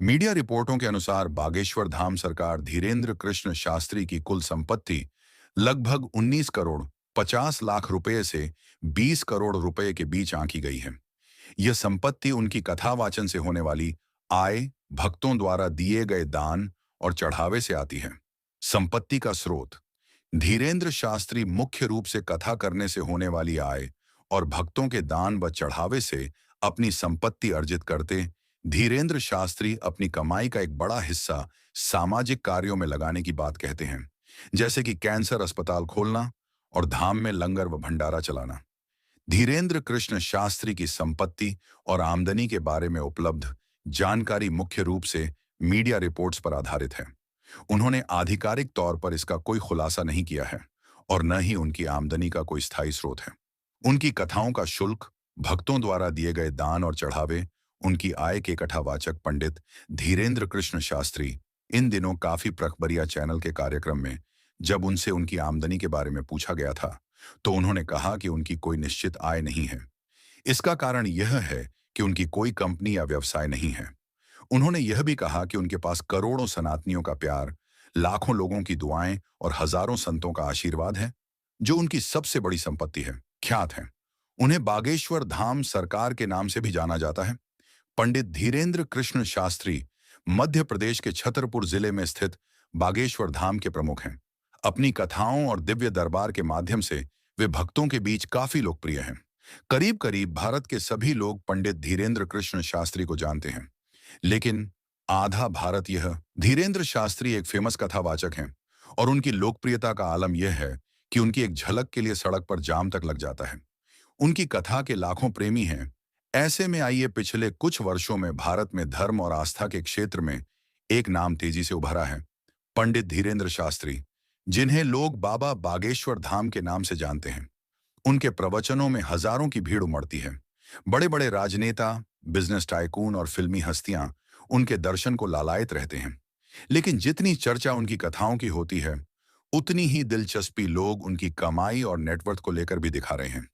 Media रिपोर्टों के अनुसार बागेश्वर धाम सरकार धीरेन्द्र कृष्ण शास्त्री की कुल संपत्ति लगभग 19 करोड़ 50 लाख रुपए से 20 करोड़ रुपए के बीच आंकी गई है। यह संपत्ति उनकी कथा वाचन से होने वाली आय, भक्तों द्वारा दिए गए दान और चढ़ावे से आती है। संपत्ति का स्रोत: धीरेन्द्र शास्त्री मुख्य रूप से कथा करने से होने वाली आय और भक्तों के दान व चढ़ावे से अपनी संपत्ति अर्जित करते। धीरेन्द्र शास्त्री अपनी कमाई का एक बड़ा हिस्सा सामाजिक कार्यों में लगाने की बात कहते हैं, जैसे कि कैंसर अस्पताल खोलना और धाम में लंगर व भंडारा चलाना। धीरेन्द्र कृष्ण शास्त्री की संपत्ति और आमदनी के बारे में उपलब्ध जानकारी मुख्य रूप से मीडिया रिपोर्ट्स पर आधारित है। उन्होंने आधिकारिक तौर पर इसका कोई खुलासा नहीं किया है और न ही उनकी आमदनी का कोई स्थायी स्रोत है। उनकी कथाओं का शुल्क, भक्तों द्वारा दिए गए दान और चढ़ावे, उनकी आय के कथावाचक पंडित धीरेन्द्र कृष्ण शास्त्री इन दिनों काफी प्रखबरिया चैनल के कार्यक्रम में जब उनसे उनकी आमदनी के बारे में पूछा गया था, तो उन्होंने कहा कि उनकी कोई निश्चित आय नहीं है। इसका कारण यह है कि उनकी कोई कंपनी या व्यवसाय नहीं है। उन्होंने यह भी कहा कि उनके पास करोड़ों सनातनियों का प्यार, लाखों लोगों की दुआएं और हजारों संतों का आशीर्वाद है, जो उनकी सबसे बड़ी संपत्ति है, ख्यात है। उन्हें बागेश्वर धाम सरकार के नाम से भी जाना जाता है। पंडित धीरेन्द्र कृष्ण शास्त्री मध्य प्रदेश के छतरपुर जिले में स्थित बागेश्वर धाम के प्रमुख हैं। अपनी कथाओं और दिव्य दरबार के माध्यम से वे भक्तों के बीच काफी लोकप्रिय हैं। करीब करीब भारत के सभी लोग पंडित धीरेन्द्र कृष्ण शास्त्री को जानते हैं, लेकिन आधा भारत यह धीरेन्द्र शास्त्री एक फेमस कथावाचक हैं और उनकी लोकप्रियता का आलम यह है कि उनकी एक झलक के लिए सड़क पर जाम तक लग जाता है। उनकी कथा के लाखों प्रेमी हैं। ऐसे में आइए, पिछले कुछ वर्षों में भारत में धर्म और आस्था के क्षेत्र में एक नाम तेजी से उभरा है, पंडित धीरेन्द्र शास्त्री, जिन्हें लोग बाबा बागेश्वर धाम के नाम से जानते हैं। उनके प्रवचनों में हजारों की भीड़ उमड़ती है। बड़े बड़े राजनेता, बिजनेस टाइकून और फिल्मी हस्तियां उनके दर्शन को लालायित रहते हैं। लेकिन जितनी चर्चा उनकी कथाओं की होती है, उतनी ही दिलचस्पी लोग उनकी कमाई और नेटवर्थ को लेकर भी दिखा रहे हैं।